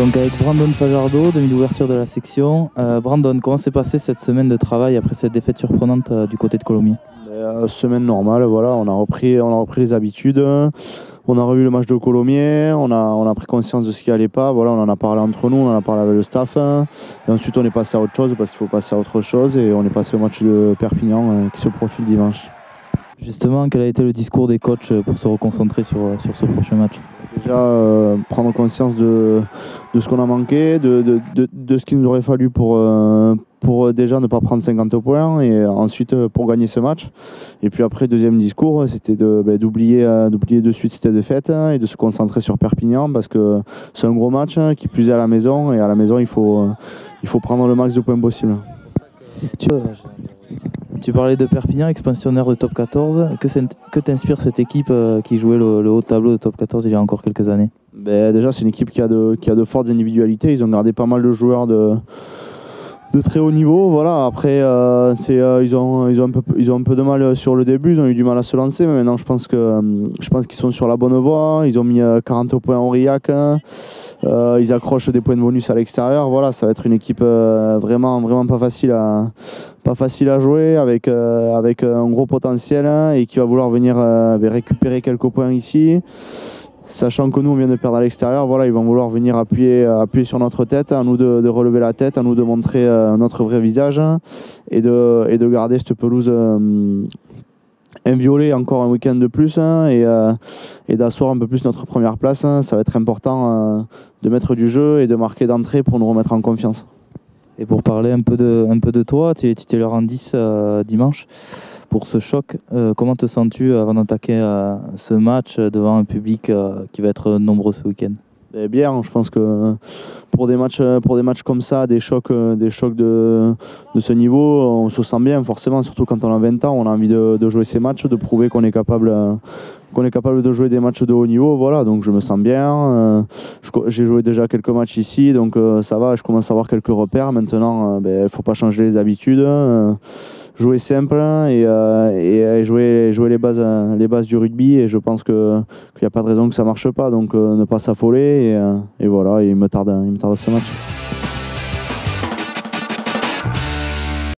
Donc avec Brandon Fajardo, demi d'ouverture de la section. Brandon, comment s'est passée cette semaine de travail après cette défaite surprenante du côté de Colomiers? Semaine normale, voilà, on a repris les habitudes. On a revu le match de Colomiers, on a pris conscience de ce qui allait pas, voilà, on en a parlé entre nous, on en a parlé avec le staff. Et ensuite on est passé à autre chose parce qu'il faut passer à autre chose et on est passé au match de Perpignan qui se profile dimanche. Justement, quel a été le discours des coachs pour se reconcentrer sur ce prochain match? Déjà prendre conscience de ce qu'on a manqué, de ce qu'il nous aurait fallu pour déjà ne pas prendre 50 points et ensuite pour gagner ce match. Et puis après, deuxième discours, c'était d'oublier de suite cette défaite et de se concentrer sur Perpignan parce que c'est un gros match qui plus est à la maison et à la maison il faut prendre le max de points possible. Tu parlais de Perpignan, expansionnaire de top 14. Que t'inspire cette équipe qui jouait le haut de tableau de top 14 il y a encore quelques années? Déjà, c'est une équipe qui a de fortes individualités. Ils ont gardé pas mal de joueurs de très haut niveau. Voilà. Après, ils ont un peu de mal sur le début. Ils ont eu du mal à se lancer. Mais maintenant, je pense qu'ils sont sur la bonne voie. Ils ont mis 40 points en Aurillac. Ils accrochent des points de bonus à l'extérieur. Voilà, ça va être une équipe vraiment pas facile à jouer avec un gros potentiel et qui va vouloir venir récupérer quelques points ici. Sachant que nous on vient de perdre à l'extérieur, voilà, ils vont vouloir venir appuyer sur notre tête, à nous de relever la tête, à nous de montrer notre vrai visage et de garder cette pelouse inviolée encore un week-end de plus et d'asseoir un peu plus notre première place. Ça va être important de mettre du jeu et de marquer d'entrée pour nous remettre en confiance. Et pour parler un peu de toi, tu étais leur en 10 dimanche pour ce choc. Comment te sens-tu avant d'attaquer ce match devant un public qui va être nombreux ce week-end? Bien, je pense que pour des matchs comme ça, des chocs de ce niveau, on se sent bien forcément, surtout quand on a 20 ans, on a envie de jouer ces matchs, de prouver qu'on est capable de jouer des matchs de haut niveau. Voilà, donc je me sens bien. J'ai joué déjà quelques matchs ici, donc ça va, je commence à avoir quelques repères. Maintenant, il ne faut pas changer les habitudes, jouer simple et jouer les bases du rugby. Et je pense qu'il n'y a pas de raison que ça ne marche pas, donc ne pas s'affoler. Et voilà, il me tarde ce match.